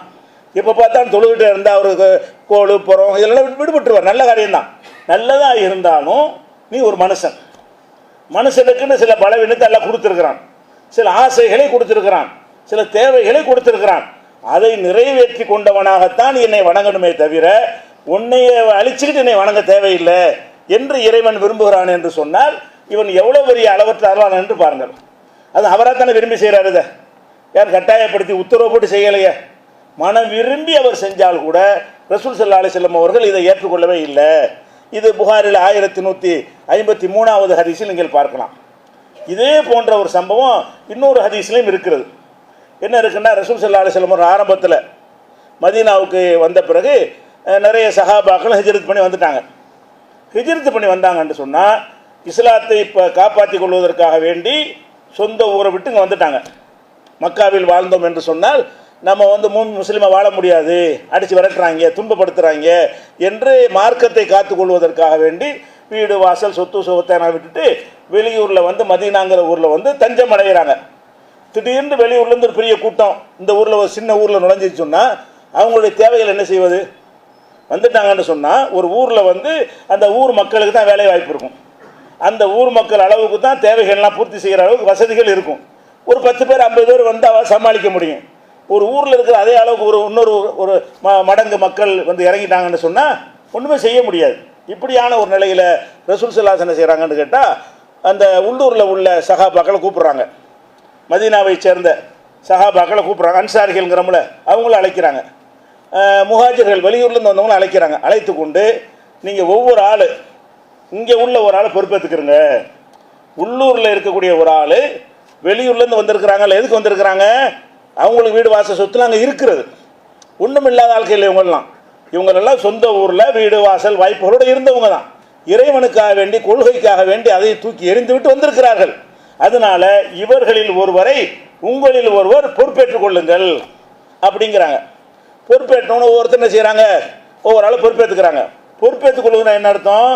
எப்போ பார்த்தாலும் தொழுகிட்டே இருந்தால் அவருக்கு கோழு புறம் இதெல்லாம் விடுபட்டுருவார். நல்ல காரியம்தான், நல்லதாக இருந்தாலும் நீ ஒரு மனுஷன், மனுஷனுக்குன்னு சில பலவீனத்தை எல்லாம் கொடுத்துருக்கிறான், சில ஆசைகளை கொடுத்துருக்கிறான், சில தேவைகளை கொடுத்துருக்கிறான், அதை நிறைவேற்றி கொண்டவனாகத்தான் என்னை வணங்கணுமே தவிர உன்னைய அழிச்சுக்கிட்டு என்னை வணங்க தேவையில்லை என்று இறைவன் விரும்புகிறான் என்று சொன்னால் இவன் எவ்வளோ பெரிய அளவற்ற அருளான் என்று பாருங்கள். அது அவராக தானே விரும்பி செய்கிறார், இதை யார் கட்டாயப்படுத்தி உத்தரவு போட்டு செய்யலையே. மனம் விரும்பி அவர் செஞ்சால் கூட ரசூல் ஸல்லல்லாஹு அலைஹி வஸல்லம் அவர்கள் இதை ஏற்றுக்கொள்ளவே இல்லை. இது புகாரில் 1153வது ஹதீஸில் நீங்கள் பார்க்கலாம். இதே போன்ற ஒரு சம்பவம் இன்னொரு ஹதீஸ்லையும் இருக்கிறது. என்ன இருக்குன்னா, ரசூல் ஸல்லல்லாஹு அலைஹி வஸல்லம் ஒரு ஆரம்பத்தில் மதீனாவுக்கு வந்த பிறகு நிறைய சஹாபாக்கள் ஹிஜ்ரத் பண்ணி வந்துட்டாங்க. ஹிஜ்ரத் பண்ணி வந்தாங்கன்னு சொன்னால் இஸ்லாத்தை இப்போ காப்பாற்றி கொள்வதற்காக வேண்டி சொந்த ஊரை விட்டு இங்கே வந்துட்டாங்க. மக்காவில் வாழ்ந்தோம் என்று சொன்னால் நம்ம முஸ்லீமை வாழ முடியாது, அடித்து விரட்டுறாங்க, துன்பப்படுத்துகிறாங்க என்று மார்க்கத்தை காத்துக்கொள்வதற்காக வேண்டி வீடு வாசல் சொத்து சுகத்தை விட்டுட்டு வெளியூரில் மதீனாங்கிற ஊரில் தஞ்சம் அடைகிறாங்க. திடீர்னு வெளியூர்லேருந்து ஒரு பெரிய கூட்டம் இந்த ஊரில், ஒரு சின்ன ஊரில் நுழைஞ்சிச்சு சொன்னால் அவங்களுடைய தேவைகள் என்ன செய்வது? வந்துட்டாங்கன்னு சொன்னால் ஒரு ஊரில் அந்த ஊர் மக்களுக்கு தான் வேலை வாய்ப்பு இருக்கும், அந்த ஊர் மக்கள் அளவுக்கு தான் தேவைகள்லாம் பூர்த்தி செய்கிற அளவுக்கு வசதிகள் இருக்கும். ஒரு 10 பேர் 50 பேர் வந்தால் சமாளிக்க முடியும். ஒரு ஊரில் இருக்கிற அதே அளவுக்கு இன்னொரு மடங்கு மக்கள் இறங்கிட்டாங்கன்னு சொன்னால் ஒன்றுமே செய்ய முடியாது. இப்படியான ஒரு நிலையில் ரசூல் ஸல்லல்லாஹு அலைஹி வஸல்லம் செய்கிறாங்கன்னு கேட்டால் அந்த உள்ளூரில் உள்ள சஹாபாக்களை கூப்பிட்றாங்க, மதீனாவை சேர்ந்த சஹாபாக்களை கூப்பிட்றாங்க, அன்சாரிகள்ங்கிறவங்கள அவங்கள அழைக்கிறாங்க, முஹாஜிர்கள் வெளியூர்லேருந்து வந்தவங்களும் அழைக்கிறாங்க. அழைத்து கொண்டு நீங்கள் ஒவ்வொரு ஆள் இங்கே உள்ள ஒரு ஆளை பொறுப்பேற்றுக்கிறங்க, உள்ளூரில் இருக்கக்கூடிய ஒரு ஆள் வெளியூர்லேருந்து வந்திருக்கிறாங்கல்ல, எதுக்கு வந்திருக்கிறாங்க? அவங்களுக்கு வீடு வாசல் சொத்துலாம் அங்கே இருக்கிறது, ஒன்றும் இல்லாத ஆட்கள் இவங்களெல்லாம் சொந்த ஊரில் வீடு வாசல் வாய்ப்புகளோடு இருந்தவங்க தான், இறைவனுக்காக வேண்டி கொள்கைக்காக வேண்டி அதை தூக்கி எறிந்து விட்டு வந்திருக்கிறார்கள். அதனால இவர்களில் ஒருவரை உங்களில் ஒருவர் பொறுப்பேற்றுக் கொள்ளுங்கள் அப்படிங்கிறாங்க. பொறுப்பேற்றவங்க ஒவ்வொருத்தர் என்ன செய்கிறாங்க? ஒவ்வொரு ஆள் பொறுப்பேற்றுக்கிறாங்க. பொறுப்பேற்றுக் கொள்ளுங்கன்னா என்ன அர்த்தம்?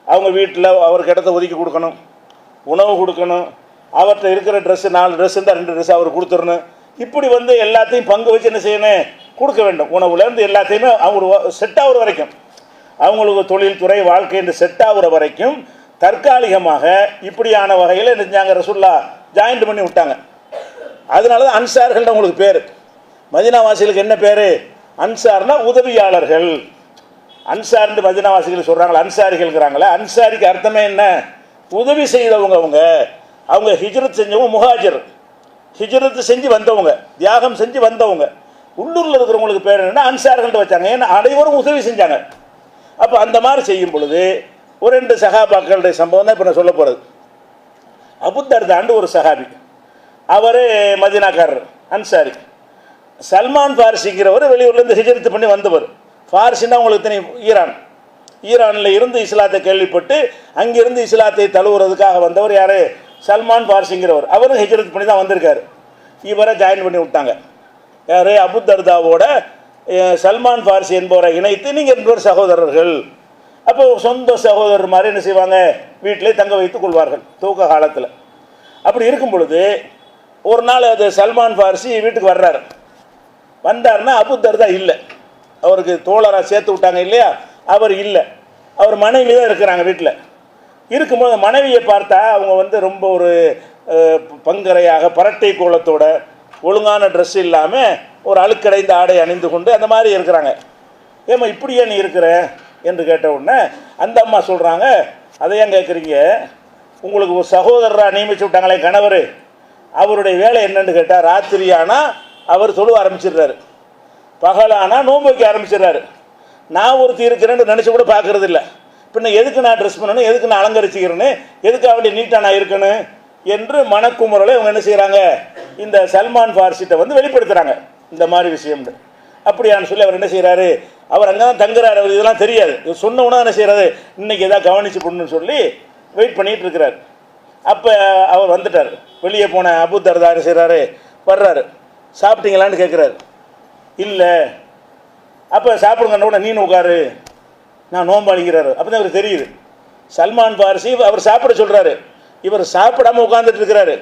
அவங்க வீட்டில் அவருக்கு இடத்த ஒதுக்கி கொடுக்கணும், உணவு கொடுக்கணும், அவர்கிட்ட இருக்கிற ட்ரெஸ்ஸு 4 ட்ரெஸ் இருந்தால் 2 ட்ரெஸ் அவர் கொடுத்துடணும். இப்படி எல்லாத்தையும் பங்கு வச்சு என்ன செய்யணும்? கொடுக்க வேண்டும். உணவுலேருந்து எல்லாத்தையுமே அவங்க செட் ஆகுற வரைக்கும், அவங்களுக்கு தொழில்துறை வாழ்க்கை என்று செட் ஆகுற வரைக்கும் தற்காலிகமாக இப்படியான வகையில் செஞ்சாங்க. ரசூலுல்லாஹ் ஜாயின்ட் பண்ணி விட்டாங்க. அதனால தான் அன்சார்கள் உங்களுக்கு பேர். மதீனாவாசிகளுக்கு என்ன பேர்? அன்சார்னா உதவியாளர்கள். அன்சார்னு மதீனாவாசிகள் சொல்கிறாங்களா, அன்சாரிகள்ங்கிறாங்களே, அன்சாரிக்கு அர்த்தமே என்ன? உதவி செய்தவங்க. அவங்க ஹிஜ்ரத் செஞ்சவங்க முஹாஜிர், ஹிஜ்ரத்து செஞ்சு வந்தவங்க, தியாகம் செஞ்சு வந்தவங்க. உள்ளூரில் இருக்கிறவங்களுக்கு பேர் என்னென்னா அன்சார்கள் வச்சாங்க, ஏன்னா அனைவரும் உதவி செஞ்சாங்க. அப்போ அந்த மாதிரி செய்யும் பொழுது ஒரு 2 சஹாபாக்களுடைய சம்பவம் தான் இப்போ நான் சொல்ல போகிறது. அபூதர்தான்னு ஒரு சஹாபி, அவர் மதீனாக்காரர், அன்சாரி. சல்மான் ஃபாரிசிங்கிறவர் வெளியூர்லேருந்து ஹிஜ்ரத்து பண்ணி வந்தவர். ஃபாரிசின்னா உங்களுக்கு தெரியும், ஈரானில் இருந்து இஸ்லாத்தை கேள்விப்பட்டு அங்கிருந்து இஸ்லாத்தை தழுவுறதுக்காக வந்தவர் யார்? சல்மான் ஃபாரிசிங்கிறவர். அவரும் ஹிஜ்ரத் பண்ணி தான் வந்திருக்காரு. இவரை ஜாயின் பண்ணி விட்டாங்க. யார்? அபூதர்தாவோட சல்மான் ஃபாரிசி என்பவரை இணைத்து நீங்கள் 2 சகோதரர்கள் அப்போ சொந்த சகோதரர் மாதிரி என்ன செய்வாங்க, வீட்டிலே தங்க வைத்துக் கொள்வார்கள் தூக்க காலத்தில். அப்படி இருக்கும் பொழுது ஒரு நாள் அது சல்மான் ஃபாரிசி வீட்டுக்கு வர்றாரு. வந்தார்னா அபு தர்தா இல்லை, அவருக்கு தோழராக சேர்த்து விட்டாங்க இல்லையா, அவர் இல்லை, அவர் மனைவி தான் இருக்கிறாங்க வீட்டில். இருக்கும்போது மனைவியை பார்த்தா அவங்க வந்து ரொம்ப ஒரு பங்கரையாக பரட்டை கோலத்தோட ஒழுங்கான ட்ரெஸ் இல்லாமல் ஒரு அழுக்கடைந்த ஆடை அணிந்து கொண்டு அந்த மாதிரி இருக்கிறாங்க. ஏம்மா இப்படியே நீ இருக்கிற என்று கேட்ட உடனே அந்த அம்மா சொல்கிறாங்க, அதை ஏன் கேட்குறீங்க, உங்களுக்கு ஒரு சகோதரராக நியமிச்சு விட்டாங்களே கணவர், அவருடைய வேலை என்னன்னு கேட்டால் ராத்திரி ஆனால் அவர் தொழுவ ஆரம்பிச்சிடுறாரு, பகலானால் நோன்பு வைக்க ஆரம்பிச்சிடுறாரு. நான் ஒருத்தி இருக்கிறேன்னு நினச்சி கூட பார்க்கறது இல்லை. பின்ன எதுக்கு நான் ட்ரெஸ் பண்ணணும், எதுக்கு நான் அலங்கரிச்சிக்கிறேன்னு, எதுக்கு அப்படி நீட்டாக நான் இருக்கணும் என்று மனக்குமுறலை அவங்க என்ன செய்கிறாங்க, இந்த சல்மான் ஃபாரிசிட்ட வந்து வெளிப்படுத்துகிறாங்க இந்த மாதிரி விஷயம்னு. அப்படியான்னு சொல்லி அவர் என்ன செய்கிறாரு, அவர் அங்கே தான் தங்குறாரு, அவர் இதெல்லாம் தெரியாது. இவர் சொன்ன உடனே என்ன செய்கிறாரு, இன்றைக்கி எதாவது கவனிச்சு போடணும்னு சொல்லி வெயிட் பண்ணிகிட்டு இருக்கிறார். அப்போ அவர் வந்துட்டார். வெளியே போன அபு தர்தா என்ன செய்கிறாரு, வர்றாரு. சாப்பிட்டீங்களான்னு கேட்குறாரு. இல்லை. அப்போ சாப்பிடுங்கன்னு கூட நீனு உட்காரு, நான் நோன்பு அழிக்கிறாரு. அப்போ தான் அவருக்கு தெரியுது சல்மான் ஃபாரிசி அவர் சாப்பிட சொல்கிறாரு, இவர் சாப்பிடாமல் உட்காந்துட்டு இருக்கிறாரு.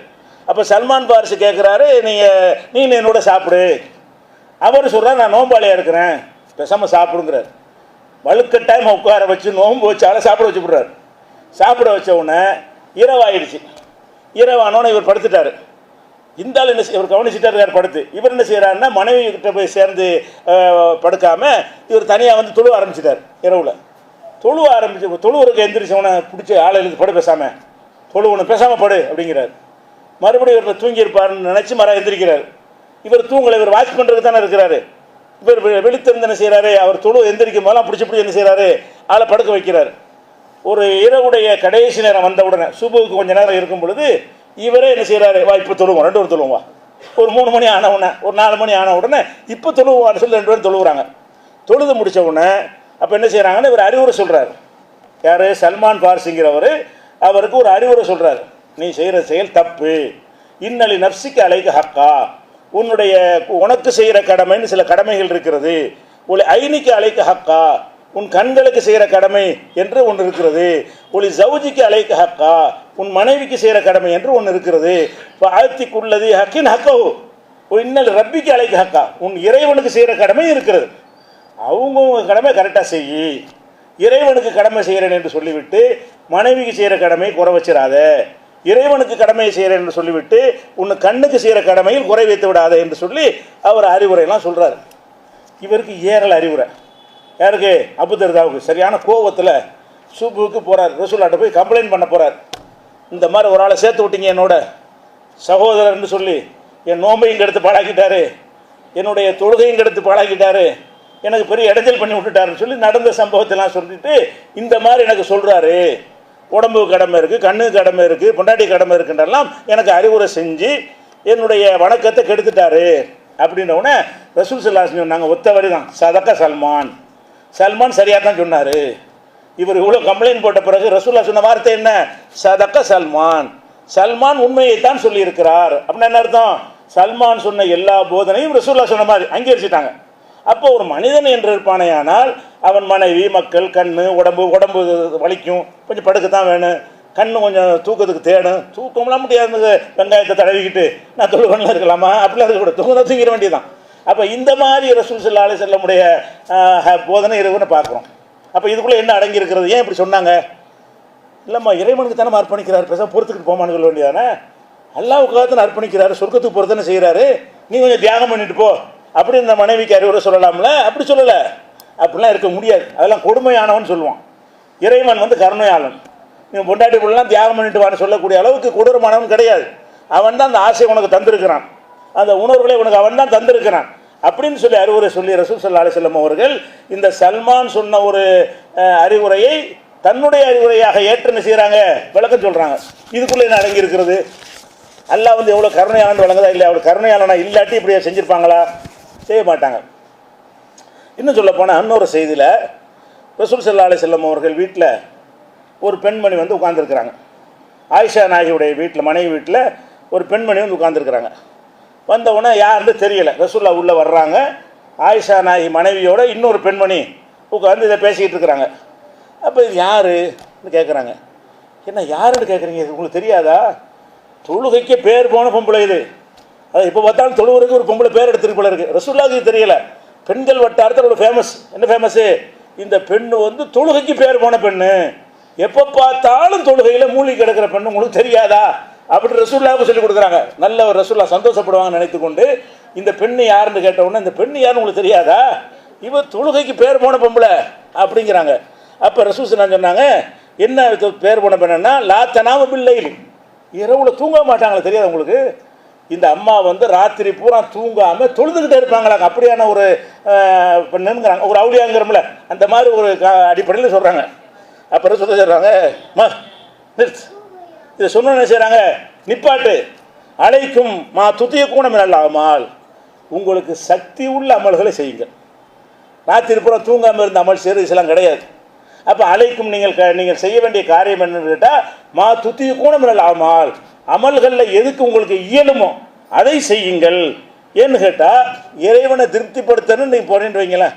அப்போ சல்மான் ஃபாரிசி கேட்குறாரு, நீ என்னோட சாப்பிடு. அவர் சொல்கிறார், நான் நோம்பாளியாக இருக்கிறேன், பேசாமல் சாப்பிடுங்கிறார். வழுக்கட்டாயமாக உட்கார வச்சு நோன்பு வச்சாலும் சாப்பிட வச்சு விட்றாரு. சாப்பிட வச்ச உடனே இரவாயிடுச்சு. இரவானோன்னு இவர் படுத்துட்டார். இந்த ஆள் என்ன இவர் கவனிச்சுட்டா இருக்கார் படுத்து. இவர் என்ன செய்கிறாருன்னா மனைவி கிட்ட போய் சேர்ந்து படுக்காமல் இவர் தனியாக வந்து தொழுவ ஆரம்பிச்சிட்டார். இரவில் தொழுவுறதுக்கு எந்திரிச்சவனை பிடிச்சி ஆளை எழுது படு, பேசாமல் தொழுவணும், பேசாமல் படு அப்படிங்கிறார். மறுபடியும் இவர் தூங்கியிருப்பார்னு நினச்சி எந்திரிக்கிறார். இவர் தூங்கலை, இவர் வாட்ச் பண்ணுறதுக்கு தானே இருக்கிறாரு. இவர் விழித்திருந்து என்ன செய்கிறாரு, அவர் தொழு எந்திரிக்கும் போதெல்லாம் பிடிச்சி என்ன செய்கிறாரு, ஆளை படுக்க வைக்கிறார். ஒரு இரவுடைய கடைசி நேரம் வந்த உடனே சுபுக்கு கொஞ்சம் நேரம் இருக்கும் பொழுது இவரே என்ன செய்கிறாரு, வா இப்போ தொழுவோம், 2 பேர் தொழுவோம், ஒரு 3 மணி ஆன உடனே, ஒரு 4 மணி ஆன உடனே இப்போ தொழுவான்னு சொல்லி 2 பேர் தொழுவுறாங்க. தொழுது முடித்த உடனே அப்போ என்ன செய்கிறாங்கன்னு இவர் அறிவுரை சொல்கிறார். யார், சல்மான் ஃபாரிசிங்கிறவர் அவருக்கு ஒரு அறிவுரை சொல்கிறார். நீ செய்கிற செயல் தப்பு, இன்னலி நப்சிக்கு அலைக்கு ஹக்கா, உனக்கு செய்கிற கடமைன்னு சில கடமைகள் இருக்கிறது. ஒளி ஐனிக்கு அலைக்கு ஹக்கா, உன் கண்களுக்கு செய்கிற கடமை என்று ஒன்று இருக்கிறது. ஒளி ஜவுஜிக்கு அலைக்கு ஹக்கா, உன் மனைவிக்கு செய்கிற கடமை என்று ஒன்று இருக்கிறது. ஆயத்திக்குள்ளது ஹக்கின் ஹக்கோ இன்னல் ரப்பிக்கு அலைக்கு ஹக்கா, உன் இறைவனுக்கு செய்கிற கடமை இருக்கிறது. அவங்க கடமை கரெக்டாக செய்யி, இறைவனுக்கு கடமை செய்கிறேன் என்று சொல்லிவிட்டு மனைவிக்கு செய்கிற கடமை குறை வச்சிடாத, இறைவனுக்கு கடமையை செய்கிறேன் என்று சொல்லிவிட்டு உன்னு கண்ணுக்கு செய்கிற கடமையில் குறை வைத்து விடாத என்று சொல்லி அவர் அறிவுரையெல்லாம் சொல்கிறார். இவருக்கு ஏறல் அறிவுரை. யாருக்கு, அபு தர்தாவுக்கு. சரியான கோபத்தில் சுபுக்கு போகிறார், ரசூலாட்ட போய் கம்ப்ளைண்ட் பண்ண போகிறார். இந்த மாதிரி ஒரு ஆளை சேர்த்து விட்டீங்க என்னோட சகோதரர்னு சொல்லி, என் நோம்பையும் கெடுத்து பாழாக்கிட்டாரு, என்னுடைய தொழுகையும் கெடுத்து பாழாக்கிட்டாரு, எனக்கு பெரிய இடைஞ்சல் பண்ணி விட்டுட்டாருன்னு சொல்லி நடந்த சம்பவத்தெல்லாம் சொல்லிட்டு இந்த மாதிரி எனக்கு சொல்கிறாரு, உடம்பு கடமை இருக்குது, கண்ணுக்கு கடமை இருக்குது, பொண்டாட்டி கடமை இருக்குன்றெல்லாம் எனக்கு அறிவுரை செஞ்சு என்னுடைய வணக்கத்தை கெடுத்துட்டாரு அப்படின்னவுடனே ரசூல் ஸல்லல்லாஹு அலைஹி வஸல்லம் நாங்கள் ஒத்த வரி தான், சதக்க சல்மான், சல்மான் சரியாக தான் சொன்னார். இவர் இவ்வளோ கம்ப்ளைண்ட் போட்ட பிறகு ரசூல்லா சொன்ன வார்த்தை என்ன, சதக்க சல்மான், சல்மான் உண்மையைத்தான் சொல்லியிருக்கிறார். அப்படின்னா என்ன அர்த்தம், சல்மான் சொன்ன எல்லா போதனையும் ரசூல்லா சொன்ன மாதிரி அங்கீகரிச்சிட்டாங்க. அப்போ ஒரு மனிதன் என்று இருப்பானேயானால் அவன் மனைவி, மக்கள், உடம்பு வலிக்கும், கொஞ்சம் படுக்கத்தான் வேணும், கண்ணு கொஞ்சம் தூக்கத்துக்கு தேடும், தூக்கம்லாம் முடியாது, வெங்காயத்தை தடவிக்கிட்டு நான் தொழுவனில் இருக்கலாமா, அப்படிலாம் இருக்கக்கூடாது, தூக்கம் தூங்கிட வேண்டியதான். அப்போ இந்த மாதிரி ரசூல் ஸல்லல்லாஹு அலைஹி வஸல்லமுடைய போதனை இருக்குன்னு பார்க்குறோம். அப்போ இதுக்குள்ளே என்ன அடங்கி இருக்கிறது, ஏன் இப்படி சொன்னாங்க, இல்லைம்மா இறைவனுக்கு தானே அர்ப்பணிக்கிறார், பேச பொறுத்துக்கிட்டு போமான்னு சொல்ல வேண்டியதானே, அல்லாஹ்வுக்காக தானே அர்ப்பணிக்கிறாரு, சொர்க்கத்துக்கு போகிறதானே செய்கிறாரு, நீ கொஞ்சம் தியாகம் பண்ணிட்டு போ அப்படி இந்த மனைவிக்கு அறிவுரை சொல்லலாம்ல, அப்படி சொல்லலை, அப்படிலாம் இருக்க முடியாது, அதெல்லாம் கொடுமையானவன் சொல்லுவான். இறைவன் வந்து கருணையாளன், நீ பொண்டாட்டி பிள்ளைலாம் தியாகம் பண்ணிட்டு வான்னு சொல்லக்கூடிய அளவுக்கு கொடூரமானவன் கிடையாது. அவன் தான் அந்த ஆசையை உனக்கு தந்திருக்கிறான், அந்த உணர்வுகளை உனக்கு அவன் தான் தந்திருக்கிறான் அப்படின்னு சொல்லி அறிவுரை சொல்லி ரசூல் ஸல்லல்லாஹு அலைஹி வஸல்லம் அவர்கள் இந்த சல்மான் சொன்ன ஒரு அறிவுரையை தன்னுடைய அறிவுரையாக ஏற்று செய்கிறாங்க, விளக்கம் சொல்கிறாங்க. இதுக்குள்ளே என்ன அடங்கி இருக்கிறது, அல்லாஹ் வந்து எவ்வளோ கருணையாளன் வழங்குதா இல்லை, அவ்வளோ கருணையாளனா இல்லாட்டி இப்படியா செஞ்சுருப்பாங்களா, செய்ய மாட்டாங்க. இன்னும் சொல்லப்போனால் இன்னொரு செய்தியில் ரசூல் ஸல்லல்லாஹு அலைஹி வஸல்லம் அவர்கள் வீட்டில் ஒரு பெண்மணி வந்து உட்கார்ந்துருக்குறாங்க. ஆயிஷா நாயியுடைய வீட்டில், மனைவி வீட்டில் ஒரு பெண்மணி வந்து உட்கார்ந்துருக்குறாங்க. வந்தவுடனே யாருன்னு தெரியலை, ரசூல்லா உள்ளே வர்றாங்க, ஆயிஷா நாயி மனைவியோட இன்னொரு பெண்மணி உட்காந்து இதை பேசிக்கிட்டு இருக்கிறாங்க. அப்போ இது யாருன்னு கேட்குறாங்க. என்ன யாருன்னு கேட்குறீங்க, இது உங்களுக்கு தெரியாதா? தொழுகைக்கு பேர் போன பொம்பளை இது. அது இப்போ பார்த்தாலும் தொழுவுறதுக்கு ஒரு பொம்பளை பேர் எடுத்துருக்கு போல இருக்குது. ரசூலுல்லாஹ்வுக்கு தெரியல. பெண்கள் வட்டாரத்தில் ஒரு ஃபேமஸ். என்ன ஃபேமஸ்ஸு? இந்த பெண்ணு வந்து தொழுகைக்கு பேர் போன பெண்ணு, எப்போ பார்த்தாலும் தொழுகையில் மூழ்கி கிடக்கிற பெண்ணு, உங்களுக்கு தெரியாதா அப்படி ரசூலுல்லாஹ்வுக்கு சொல்லி கொடுக்குறாங்க. நல்ல ஒரு ரசூலுல்லாஹ் சந்தோஷப்படுவாங்கன்னு நினைத்து கொண்டு இந்த பெண்ணு யாருன்னு கேட்ட உடனே இந்த பெண்ணு யாருன்னு உங்களுக்கு தெரியாதா, இவ தொழுகைக்கு பேர் போன பொம்பளை அப்படிங்கிறாங்க. அப்போ ரசூல் சொன்னாங்க, என்ன பேர் போன பெண்ணுன்னா லா தனாம பில்லைல், இரவுல தூங்க மாட்டாங்களா தெரியாது உங்களுக்கு? இந்த அம்மா வந்து ராத்திரி பூரா தூங்காமல் தொழுதுகிட்டே இருப்பாங்களாங்க. அப்படியான ஒரு பெண்ணுங்கிறாங்க, ஒரு அவுளியாங்கிறோம்ல, அந்த மாதிரி ஒரு அடிப்படையில் சொல்கிறாங்க. அப்புறம் சொல்கிறாங்க, நிறுத்து, இதை சொன்ன என்ன செய்கிறாங்க, நிப்பாட்டு, அழைக்கும் மா துத்திய கூணம் இல்லாமல், உங்களுக்கு சக்தி உள்ள அமல்களை செய்யுங்க. ராத்திரி பூரா தூங்காமல் இருந்த அமல் செய்யலாம் கிடையாது. அப்போ அழைக்கும் நீங்கள் செய்ய வேண்டிய காரியம் என்னன்னு கேட்டால் மா துத்திய கூணம் இல்லாமல், அமல்களில் எதுக்கு உங்களுக்கு இயலுமோ அதை செய்யுங்கள். ஏன்னு கேட்டால் இறைவனை திருப்திப்படுத்தணும்னு நீங்கள் போறேன்னு வைங்களேன்.